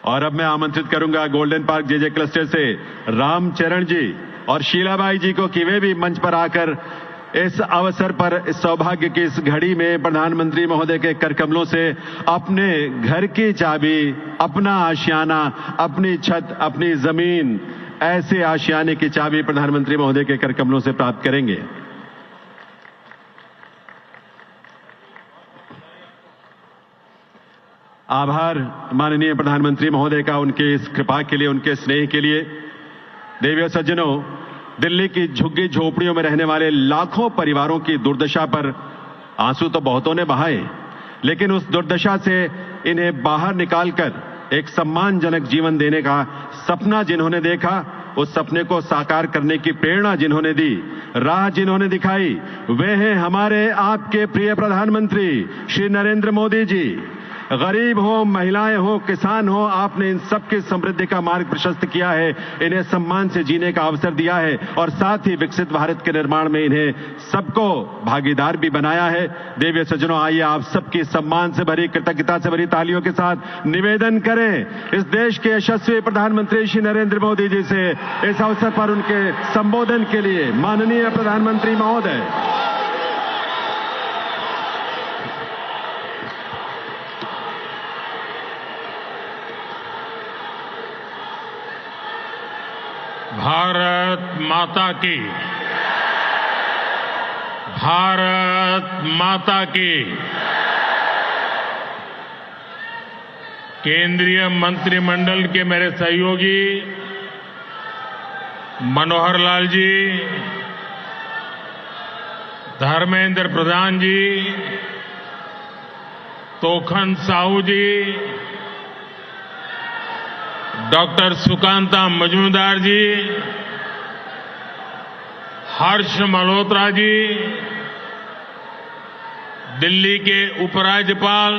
और अब मैं आमंत्रित करूंगा गोल्डन पार्क जेजे क्लस्टर से रामचरण जी और शीलाबाई जी को कि वे भी मंच पर आकर इस अवसर पर, इस सौभाग्य की इस घड़ी में प्रधानमंत्री महोदय के करकमलों से अपने घर की चाबी, अपना आशियाना, अपनी छत, अपनी जमीन, ऐसे आशियाने की चाबी प्रधानमंत्री महोदय के करकमलों से प्राप्त करेंगे। आभार माननीय प्रधानमंत्री महोदय का उनके इस कृपा के लिए, उनके स्नेह के लिए। देवियों सज्जनों, दिल्ली की झुग्गी झोपड़ियों में रहने वाले लाखों परिवारों की दुर्दशा पर आंसू तो बहुतों ने बहाए, लेकिन उस दुर्दशा से इन्हें बाहर निकालकर एक सम्मानजनक जीवन देने का सपना जिन्होंने देखा, उस सपने को साकार करने की प्रेरणा जिन्होंने दी, राह जिन्होंने दिखाई, वे हैं हमारे आपके प्रिय प्रधानमंत्री श्री नरेंद्र मोदी जी। गरीब हो, महिलाएं हो, किसान हो, आपने इन सबकी समृद्धि का मार्ग प्रशस्त किया है, इन्हें सम्मान से जीने का अवसर दिया है और साथ ही विकसित भारत के निर्माण में इन्हें सबको भागीदार भी बनाया है। देवियों सज्जनों, आइए आप सबकी सम्मान से भरी, कृतज्ञता से भरी तालियों के साथ निवेदन करें इस देश के यशस्वी प्रधानमंत्री श्री नरेंद्र मोदी जी से इस अवसर पर उनके संबोधन के लिए। माननीय प्रधानमंत्री महोदय। भारत माता की, भारत माता की। केंद्रीय मंत्रिमंडल के मेरे सहयोगी मनोहर लाल जी, धर्मेंद्र प्रधान जी, तोखन साहू जी, डॉक्टर सुकांता मजूमदार जी, हर्ष मल्होत्रा जी, दिल्ली के उपराज्यपाल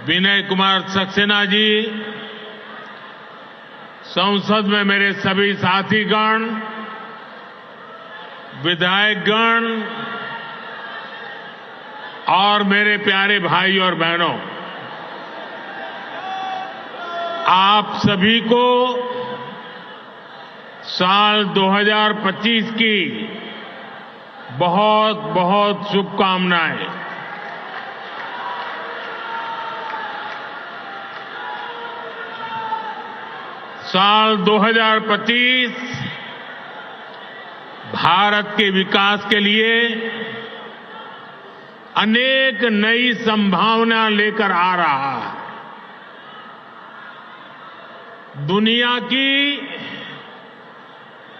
विनय कुमार सक्सेना जी, संसद में मेरे सभी साथीगण, विधायकगण और मेरे प्यारे भाई और बहनों, आप सभी को साल 2025 की बहुत बहुत शुभकामनाएं। साल 2025 भारत के विकास के लिए अनेक नई संभावना लेकर आ रहा है। दुनिया की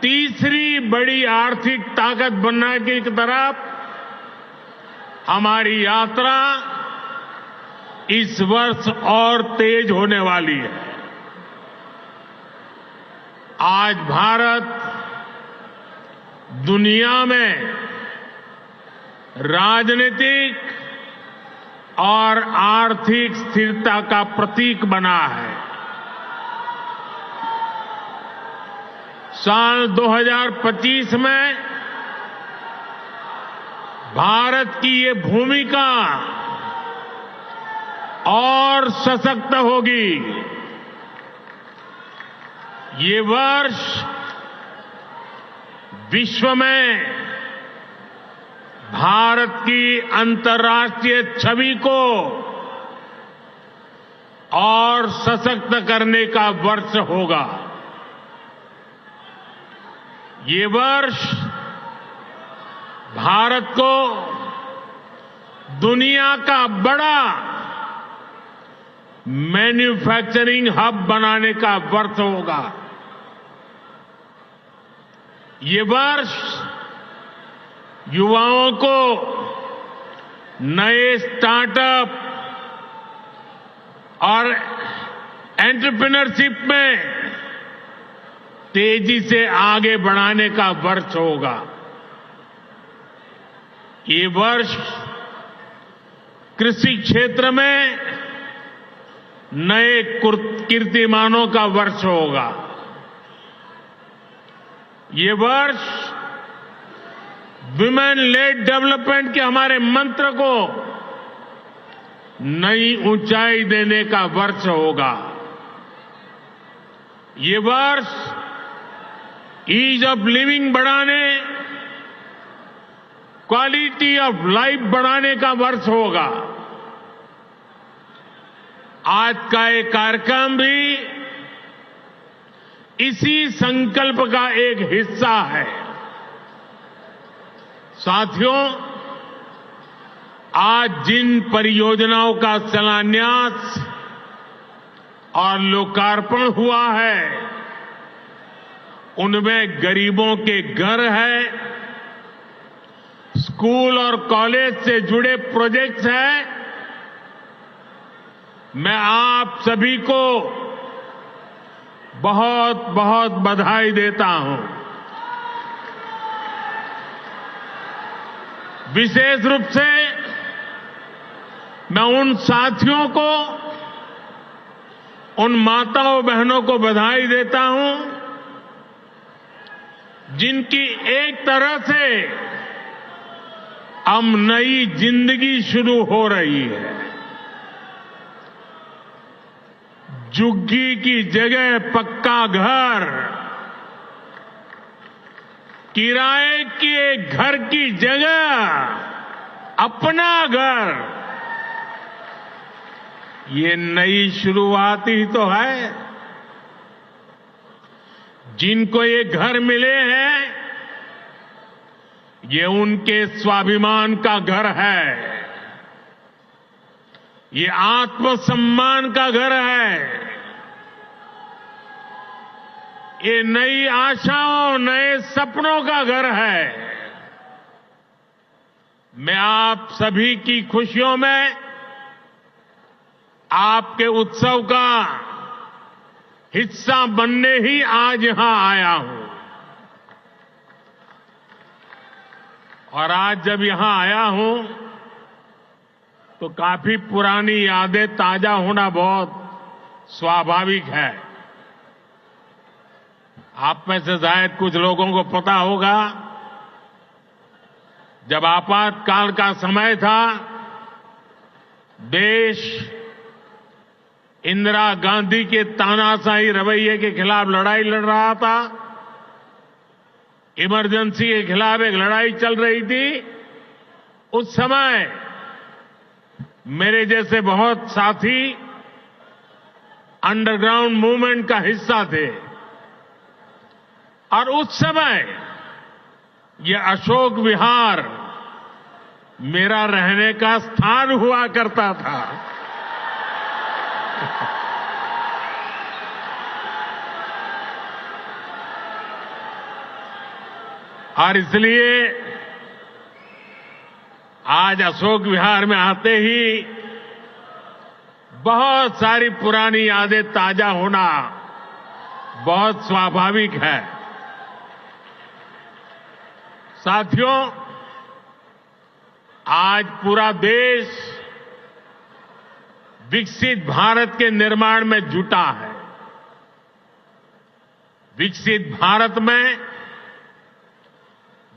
तीसरी बड़ी आर्थिक ताकत बनने की तरफ हमारी यात्रा इस वर्ष और तेज होने वाली है। आज भारत दुनिया में राजनीतिक और आर्थिक स्थिरता का प्रतीक बना है। साल 2025 में भारत की ये भूमिका और सशक्त होगी। ये वर्ष विश्व में भारत की अंतर्राष्ट्रीय छवि को और सशक्त करने का वर्ष होगा। ये वर्ष भारत को दुनिया का बड़ा मैन्युफैक्चरिंग हब बनाने का वर्ष होगा। ये वर्ष युवाओं को नए स्टार्टअप और एंटरप्रेन्योरशिप में तेजी से आगे बढ़ाने का वर्ष होगा। ये वर्ष कृषि क्षेत्र में नए कीर्तिमानों का वर्ष होगा। ये वर्ष विमेन लेड डेवलपमेंट के हमारे मंत्र को नई ऊंचाई देने का वर्ष होगा। ये वर्ष ईज ऑफ लिविंग बढ़ाने, क्वालिटी ऑफ लाइफ बढ़ाने का वर्ष होगा। आज का ये कार्यक्रम भी इसी संकल्प का एक हिस्सा है। साथियों, आज जिन परियोजनाओं का शिलान्यास और लोकार्पण हुआ है, उनमें गरीबों के घर है, स्कूल और कॉलेज से जुड़े प्रोजेक्ट्स हैं। मैं आप सभी को बहुत बहुत बधाई देता हूं। विशेष रूप से मैं उन साथियों को, उन माताओं बहनों को बधाई देता हूं जिनकी एक तरह से अब नई जिंदगी शुरू हो रही है। झुग्गी की जगह पक्का घर, किराए के घर की जगह अपना घर, ये नई शुरुआत ही तो है। जिनको ये घर मिले हैं, ये उनके स्वाभिमान का घर है, ये आत्मसम्मान का घर है, ये नई आशाओं, नए सपनों का घर है। मैं आप सभी की खुशियों में, आपके उत्सव का हिस्सा बनने ही आज यहां आया हूं। और आज जब यहां आया हूं तो काफी पुरानी यादें ताजा होना बहुत स्वाभाविक है। आप में से शायद कुछ लोगों को पता होगा, जब आपातकाल का समय था, देश इंदिरा गांधी के तानाशाही रवैये के खिलाफ लड़ाई लड़ रहा था। इमरजेंसी के खिलाफ एक लड़ाई चल रही थी। उस समय मेरे जैसे बहुत साथी अंडरग्राउंड मूवमेंट का हिस्सा थे और उस समय ये अशोक विहार मेरा रहने का स्थान हुआ करता था। और इसलिए आज अशोक विहार में आते ही बहुत सारी पुरानी यादें ताजा होना बहुत स्वाभाविक है। साथियों, आज पूरा देश विकसित भारत के निर्माण में जुटा है। विकसित भारत में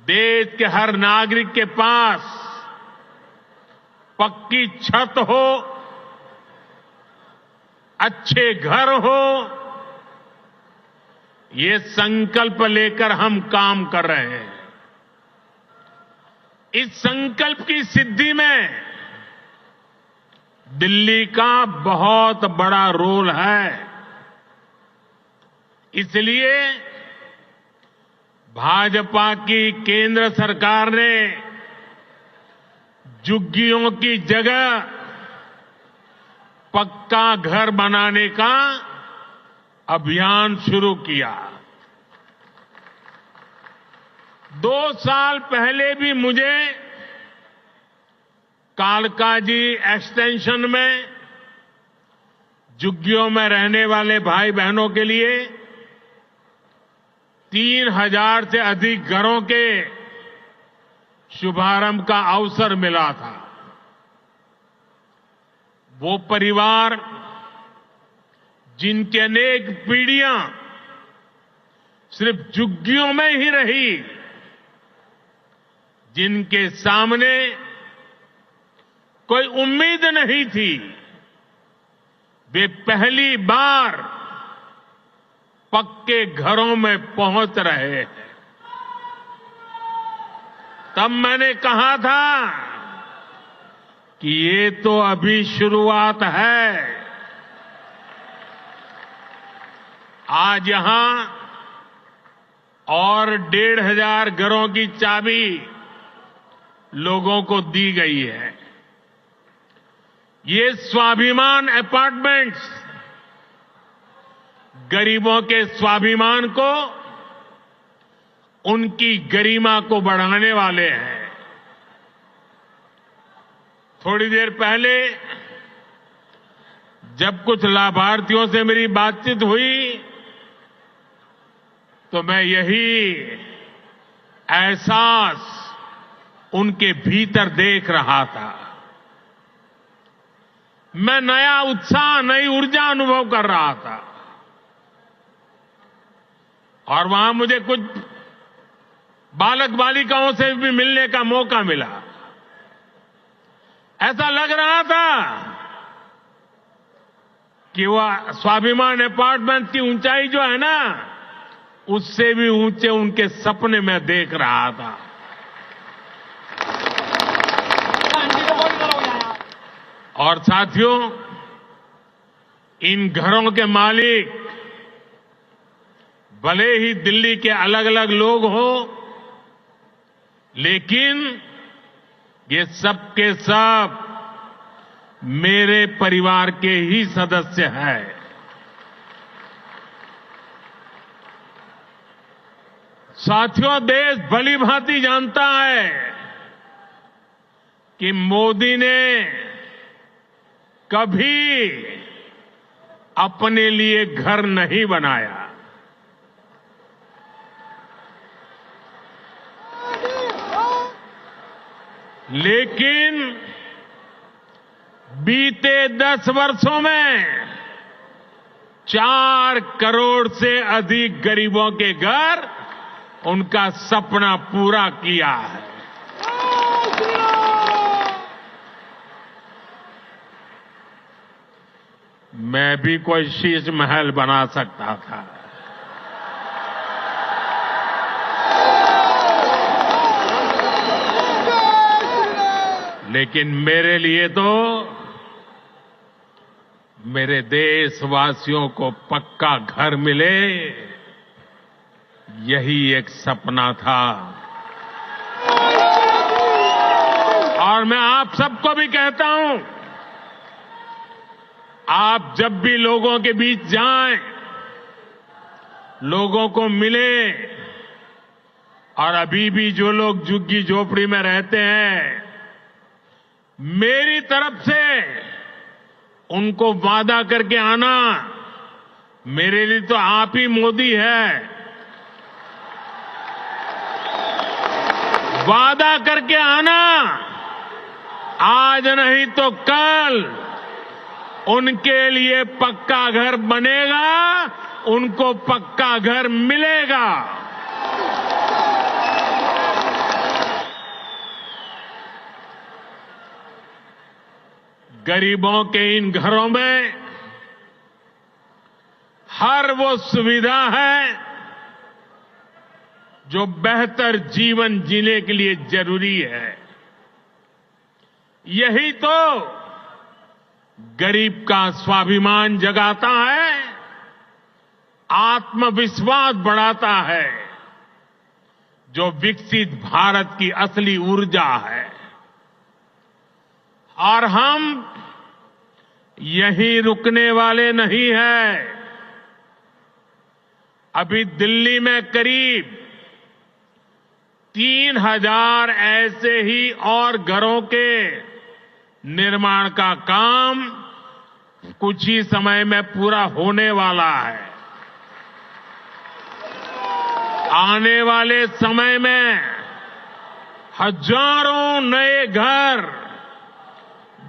देश के हर नागरिक के पास पक्की छत हो, अच्छे घर हो, ये संकल्प लेकर हम काम कर रहे हैं। इस संकल्प की सिद्धि में दिल्ली का बहुत बड़ा रोल है। इसलिए भाजपा की केंद्र सरकार ने झुग्गियों की जगह पक्का घर बनाने का अभियान शुरू किया। 2 साल पहले भी मुझे कालकाजी एक्सटेंशन में झुग्गियों में रहने वाले भाई बहनों के लिए 3000 से अधिक घरों के शुभारंभ का अवसर मिला था। वो परिवार जिनकी अनेक पीढ़ियां सिर्फ झुग्गियों में ही रही, जिनके सामने कोई उम्मीद नहीं थी, वे पहली बार पक्के घरों में पहुंच रहे हैं। तब मैंने कहा था कि ये तो अभी शुरुआत है। आज यहां और 1,500 घरों की चाबी लोगों को दी गई है। ये स्वाभिमान अपार्टमेंट्स गरीबों के स्वाभिमान को, उनकी गरिमा को बढ़ाने वाले हैं। थोड़ी देर पहले जब कुछ लाभार्थियों से मेरी बातचीत हुई तो मैं यही एहसास उनके भीतर देख रहा था। मैं नया उत्साह, नई ऊर्जा अनुभव कर रहा था। और वहां मुझे कुछ बालक बालिकाओं से भी मिलने का मौका मिला। ऐसा लग रहा था कि वह स्वाभिमान अपार्टमेंट की ऊंचाई जो है ना, उससे भी ऊंचे उनके सपने में देख रहा था। और साथियों, इन घरों के मालिक भले ही दिल्ली के अलग अलग लोग हो, लेकिन ये सब के सब मेरे परिवार के ही सदस्य हैं। साथियों, देश भली भांति जानता है कि मोदी ने कभी अपने लिए घर नहीं बनाया। लेकिन बीते 10 वर्षों में 4 करोड़ से अधिक गरीबों के घर, उनका सपना पूरा किया है। मैं भी कोई शीश महल बना सकता था, लेकिन मेरे लिए तो मेरे देशवासियों को पक्का घर मिले, यही एक सपना था। और मैं आप सबको भी कहता हूं, आप जब भी लोगों के बीच जाएं, लोगों को मिले, और अभी भी जो लोग झुग्गी झोपड़ी में रहते हैं, मेरी तरफ से उनको वादा करके आना, मेरे लिए तो आप ही मोदी है। वादा करके आना, आज नहीं तो कल उनके लिए पक्का घर बनेगा, उनको पक्का घर मिलेगा। गरीबों के इन घरों में हर वो सुविधा है जो बेहतर जीवन जीने के लिए जरूरी है। यही तो गरीब का स्वाभिमान जगाता है, आत्मविश्वास बढ़ाता है, जो विकसित भारत की असली ऊर्जा है। और हम यहीं रुकने वाले नहीं हैं। अभी दिल्ली में करीब 3,000 ऐसे ही और घरों के निर्माण का काम कुछ ही समय में पूरा होने वाला है। आने वाले समय में हजारों नए घर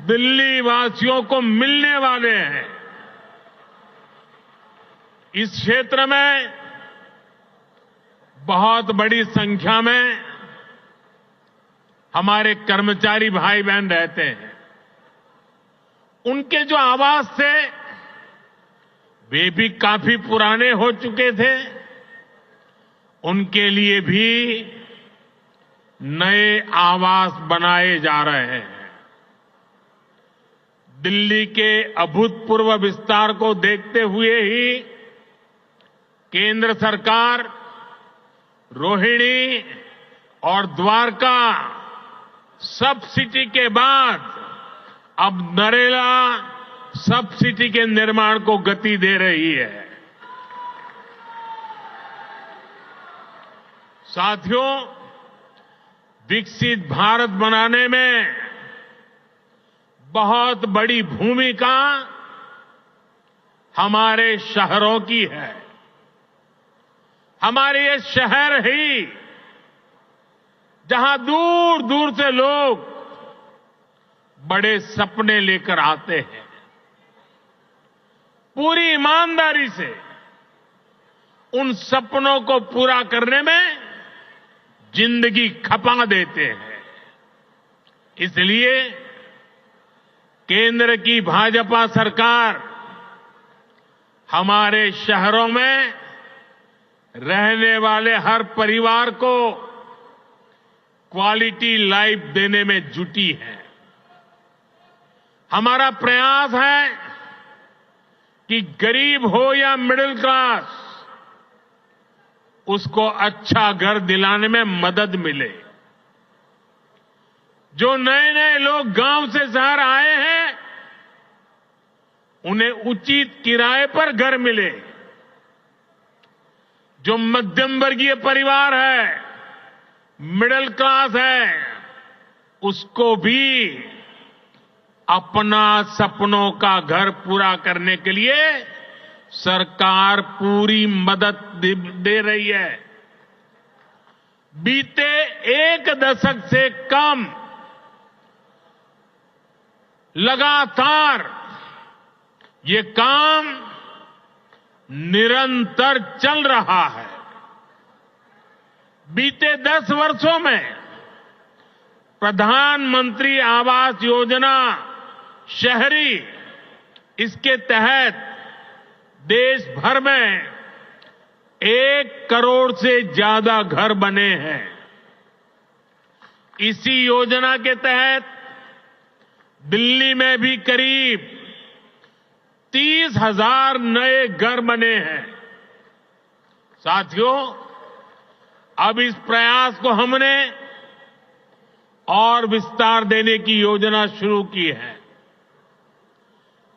दिल्ली वासियों को मिलने वाले हैं। इस क्षेत्र में बहुत बड़ी संख्या में हमारे कर्मचारी भाई बहन रहते हैं। उनके जो आवाज से वे भी काफी पुराने हो चुके थे, उनके लिए भी नए आवास बनाए जा रहे हैं। दिल्ली के अभूतपूर्व विस्तार को देखते हुए ही केंद्र सरकार रोहिणी और द्वारका सब सिटी के बाद अब नरेला सब सिटी के निर्माण को गति दे रही है। साथियों, विकसित भारत बनाने में बहुत बड़ी भूमिका हमारे शहरों की है। हमारे ये शहर ही जहां दूर दूर से लोग बड़े सपने लेकर आते हैं, पूरी ईमानदारी से उन सपनों को पूरा करने में जिंदगी खपा देते हैं। इसलिए केंद्र की भाजपा सरकार हमारे शहरों में रहने वाले हर परिवार को क्वालिटी लाइफ देने में जुटी है। हमारा प्रयास है कि गरीब हो या मिडिल क्लास, उसको अच्छा घर दिलाने में मदद मिले। जो नए नए लोग गांव से शहर आए हैं, उन्हें उचित किराए पर घर मिले। जो मध्यम वर्गीय परिवार है, मिडिल क्लास है, उसको भी अपना सपनों का घर पूरा करने के लिए सरकार पूरी मदद दे रही है। बीते एक दशक से कम लगातार ये काम निरंतर चल रहा है। बीते 10 वर्षों में प्रधानमंत्री आवास योजना शहरी, इसके तहत देश भर में 1 करोड़ से ज्यादा घर बने हैं। इसी योजना के तहत दिल्ली में भी करीब 30,000 नए घर बने हैं। साथियों, अब इस प्रयास को हमने और विस्तार देने की योजना शुरू की है।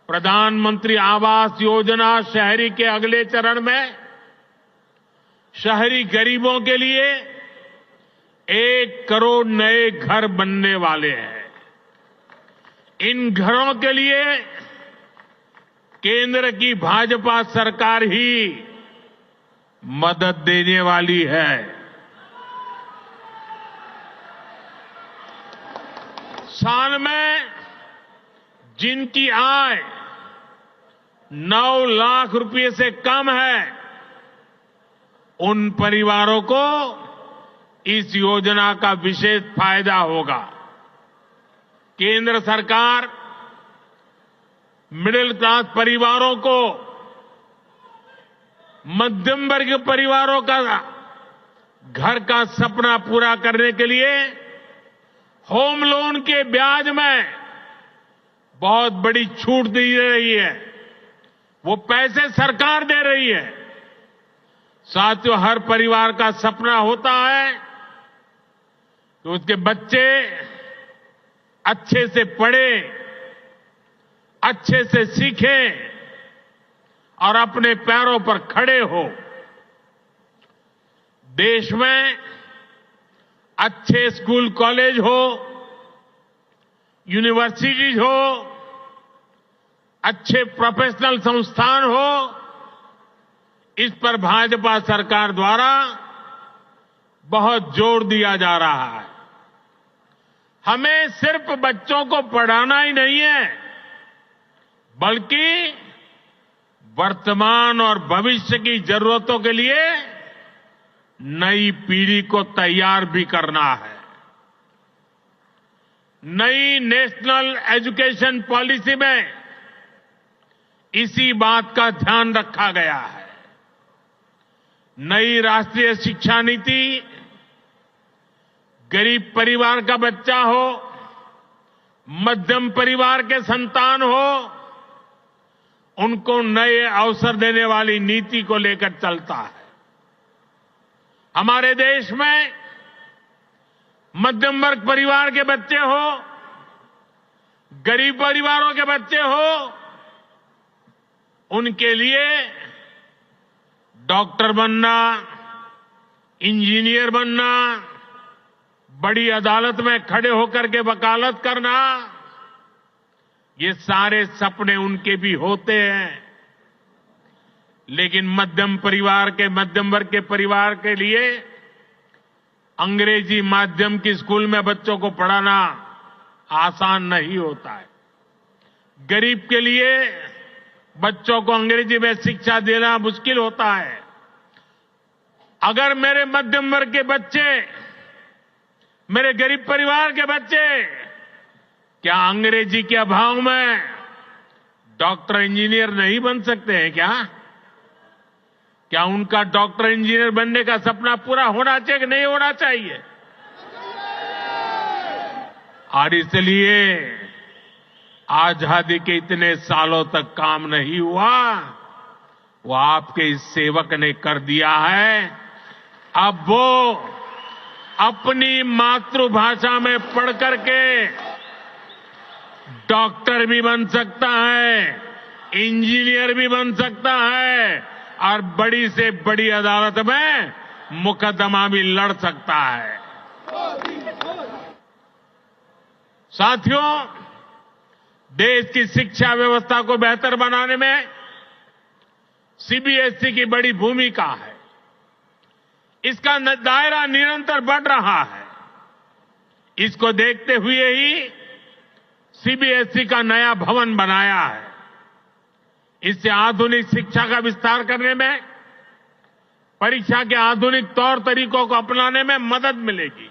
प्रधानमंत्री आवास योजना शहरी के अगले चरण में शहरी गरीबों के लिए 1 करोड़ नए घर बनने वाले हैं। इन घरों के लिए केंद्र की भाजपा सरकार ही मदद देने वाली है। साल में जिनकी आय 9 लाख रुपए से कम है, उन परिवारों को इस योजना का विशेष फायदा होगा। केंद्र सरकार मिडिल क्लास परिवारों को, मध्यम वर्ग परिवारों का घर का सपना पूरा करने के लिए होम लोन के ब्याज में बहुत बड़ी छूट दी रही है। वो पैसे सरकार दे रही है। साथियों, हर परिवार का सपना होता है कि उसके बच्चे अच्छे से पढ़े, अच्छे से सीखें और अपने पैरों पर खड़े हो। देश में अच्छे स्कूल कॉलेज हो, यूनिवर्सिटीज हो, अच्छे प्रोफेशनल संस्थान हो, इस पर भाजपा सरकार द्वारा बहुत जोर दिया जा रहा है। हमें सिर्फ बच्चों को पढ़ाना ही नहीं है, बल्कि वर्तमान और भविष्य की जरूरतों के लिए नई पीढ़ी को तैयार भी करना है। नई नेशनल एजुकेशन पॉलिसी में इसी बात का ध्यान रखा गया है। नई राष्ट्रीय शिक्षा नीति गरीब परिवार का बच्चा हो, मध्यम परिवार के संतान हो, उनको नए अवसर देने वाली नीति को लेकर चलता है। हमारे देश में मध्यम वर्ग परिवार के बच्चे हो, गरीब परिवारों के बच्चे हो, उनके लिए डॉक्टर बनना, इंजीनियर बनना, बड़ी अदालत में खड़े होकर के वकालत करना, ये सारे सपने उनके भी होते हैं। लेकिन मध्यम वर्ग के परिवार के लिए अंग्रेजी माध्यम की स्कूल में बच्चों को पढ़ाना आसान नहीं होता है। गरीब के लिए बच्चों को अंग्रेजी में शिक्षा देना मुश्किल होता है। अगर मेरे मध्यम वर्ग के बच्चे, मेरे गरीब परिवार के बच्चे क्या अंग्रेजी के अभाव में डॉक्टर इंजीनियर नहीं बन सकते हैं क्या उनका डॉक्टर इंजीनियर बनने का सपना पूरा होना चाहिए कि नहीं होना चाहिए? और इसलिए आजादी के इतने सालों तक काम नहीं हुआ, वो आपके इस सेवक ने कर दिया है। अब वो अपनी मातृभाषा में पढ़ करके डॉक्टर भी बन सकता है, इंजीनियर भी बन सकता है और बड़ी से बड़ी अदालत में मुकदमा भी लड़ सकता है। साथियों, देश की शिक्षा व्यवस्था को बेहतर बनाने में सीबीएसई की बड़ी भूमिका है। इसका दायरा निरंतर बढ़ रहा है। इसको देखते हुए ही सीबीएसई का नया भवन बनाया है। इससे आधुनिक शिक्षा का विस्तार करने में, परीक्षा के आधुनिक तौर तरीकों को अपनाने में मदद मिलेगी।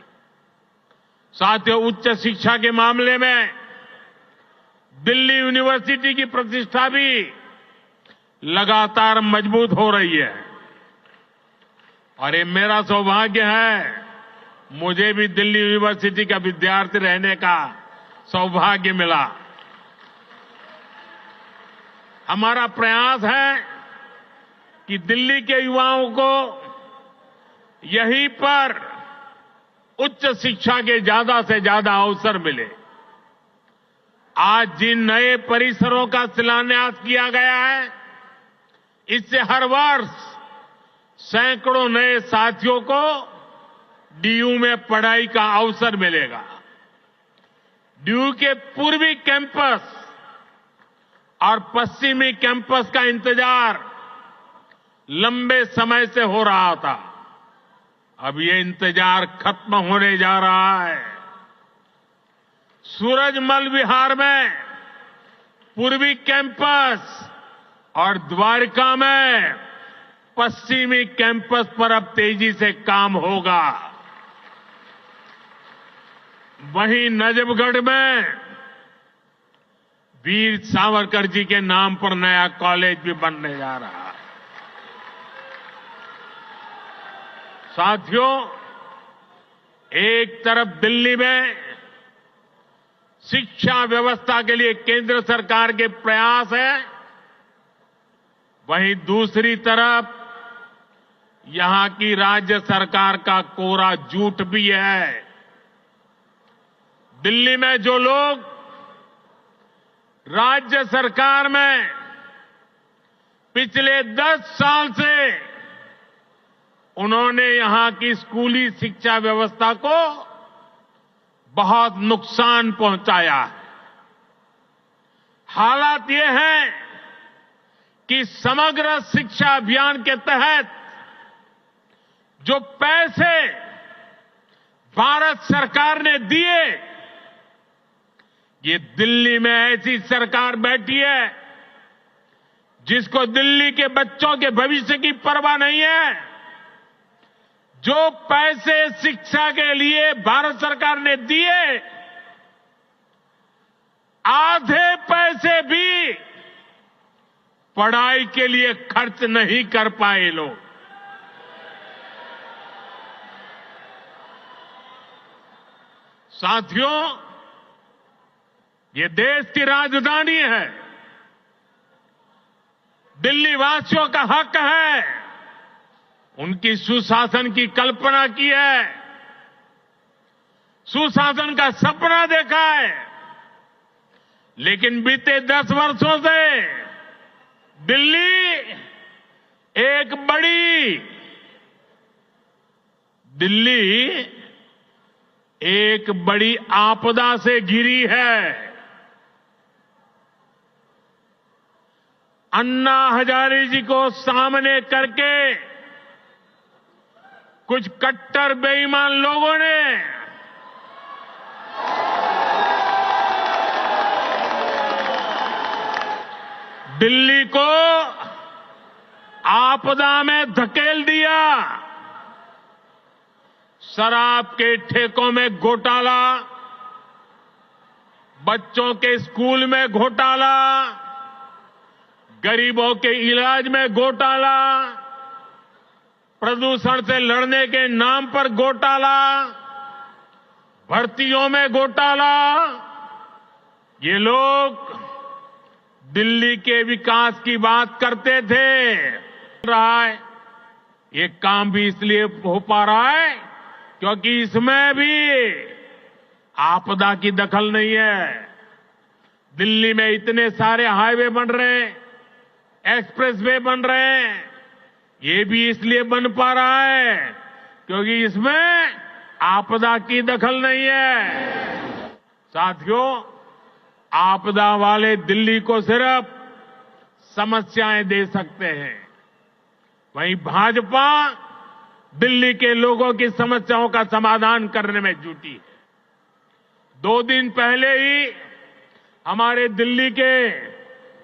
साथियों, उच्च शिक्षा के मामले में दिल्ली यूनिवर्सिटी की प्रतिष्ठा भी लगातार मजबूत हो रही है और ये मेरा सौभाग्य है, मुझे भी दिल्ली यूनिवर्सिटी का विद्यार्थी रहने का सौभाग्य मिला। हमारा प्रयास है कि दिल्ली के युवाओं को यहीं पर उच्च शिक्षा के ज्यादा से ज्यादा अवसर मिले। आज जिन नए परिसरों का शिलान्यास किया गया है, इससे हर वर्ष सैकड़ों नए साथियों को डीयू में पढ़ाई का अवसर मिलेगा। डीयू के पूर्वी कैंपस और पश्चिमी कैंपस का इंतजार लंबे समय से हो रहा था। अब ये इंतजार खत्म होने जा रहा है। सूरजमल विहार में पूर्वी कैंपस और द्वारका में पश्चिमी कैंपस पर अब तेजी से काम होगा। वहीं नजफगढ़ में वीर सावरकर जी के नाम पर नया कॉलेज भी बनने जा रहा है। साथियों, एक तरफ दिल्ली में शिक्षा व्यवस्था के लिए केंद्र सरकार के प्रयास है, वहीं दूसरी तरफ यहां की राज्य सरकार का कोरा झूठ भी है। दिल्ली में जो लोग राज्य सरकार में पिछले 10 साल से उन्होंने यहां की स्कूली शिक्षा व्यवस्था को बहुत नुकसान पहुंचाया है। हालात ये हैं कि समग्र शिक्षा अभियान के तहत जो पैसे भारत सरकार ने दिए, ये दिल्ली में ऐसी सरकार बैठी है जिसको दिल्ली के बच्चों के भविष्य की परवाह नहीं है। जो पैसे शिक्षा के लिए भारत सरकार ने दिए, आधे पैसे भी पढ़ाई के लिए खर्च नहीं कर पाए लोग। साथियों, ये देश की राजधानी है। दिल्ली वासियों का हक है। उनकी सुशासन की कल्पना की है, सुशासन का सपना देखा है। लेकिन बीते 10 वर्षों से दिल्ली एक बड़ी आपदा से घिरी है। अन्ना हजारे जी को सामने करके कुछ कट्टर बेईमान लोगों ने दिल्ली को आपदा में धकेल दिया। शराब के ठेकों में घोटाला, बच्चों के स्कूल में घोटाला, गरीबों के इलाज में घोटाला, प्रदूषण से लड़ने के नाम पर घोटाला, भर्तियों में घोटाला। ये लोग दिल्ली के विकास की बात करते थे। रहा है, ये काम भी इसलिए हो पा रहा है क्योंकि इसमें भी आपदा की दखल नहीं है। दिल्ली में इतने सारे हाईवे बन रहे हैं, एक्सप्रेसवे बन रहे हैं, ये भी इसलिए बन पा रहा है क्योंकि इसमें आपदा की दखल नहीं है। साथियों, आपदा वाले दिल्ली को सिर्फ समस्याएं दे सकते हैं, वहीं भाजपा दिल्ली के लोगों की समस्याओं का समाधान करने में जुटी है। 2 दिन पहले ही हमारे दिल्ली के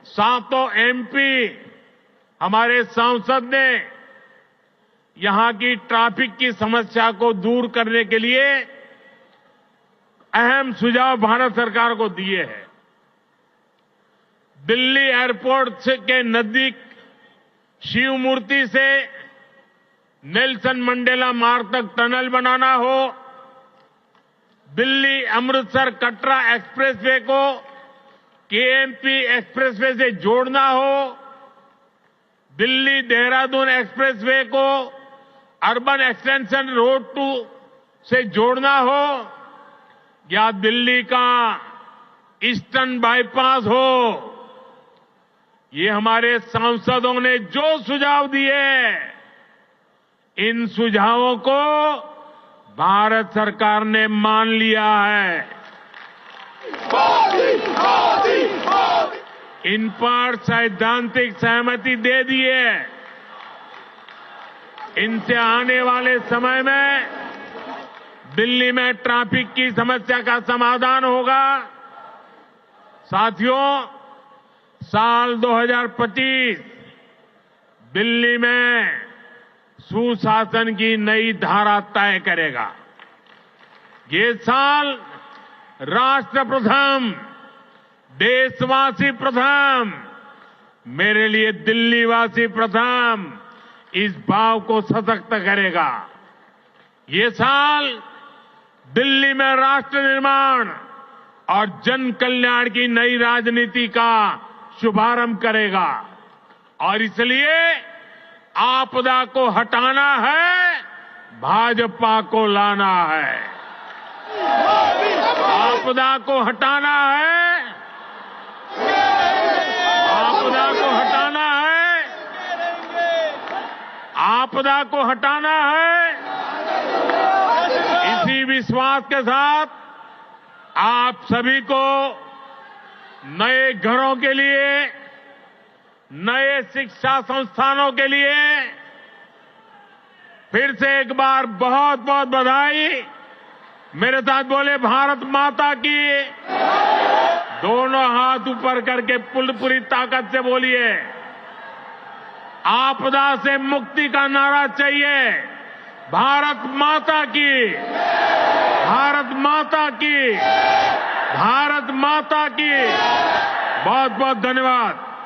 7 एमपी, हमारे सांसद ने यहां की ट्रैफिक की समस्या को दूर करने के लिए अहम सुझाव भारत सरकार को दिए हैं। दिल्ली एयरपोर्ट के नजदीक शिव मूर्ति से नेल्सन मंडेला मार्ग तक टनल बनाना हो, दिल्ली अमृतसर कटरा एक्सप्रेसवे को केएमपी एक्सप्रेसवे से जोड़ना हो, दिल्ली देहरादून एक्सप्रेसवे को अर्बन एक्सटेंशन रोड 2 से जोड़ना हो, या दिल्ली का ईस्टर्न बाईपास हो। ये हमारे सांसदों ने जो सुझाव दिए, इन सुझावों को भारत सरकार ने मान लिया है। इन पर सैद्धांतिक सहमति दे दी है। इनसे आने वाले समय में दिल्ली में ट्रैफिक की समस्या का समाधान होगा। साथियों, साल 2025 दिल्ली में सुशासन की नई धारा तय करेगा। ये साल राष्ट्र प्रथम, देशवासी प्रथम, मेरे लिए दिल्लीवासी प्रथम, इस भाव को सशक्त करेगा। ये साल दिल्ली में राष्ट्र निर्माण और जन कल्याण की नई राजनीति का शुभारंभ करेगा। और इसलिए आपदा को हटाना है, भाजपा को लाना है। आपदा को हटाना है, आपदा को हटाना है, आपदा को हटाना है। इसी विश्वास के साथ आप सभी को नए घरों के लिए, नए शिक्षा संस्थानों के लिए फिर से एक बार बहुत बहुत बधाई। मेरे साथ बोले भारत माता की। दोनों हाथ ऊपर करके पूरी ताकत से बोलिए। आपदा से मुक्ति का नारा चाहिए। भारत माता की, भारत माता की, भारत माता की। बहुत बहुत धन्यवाद।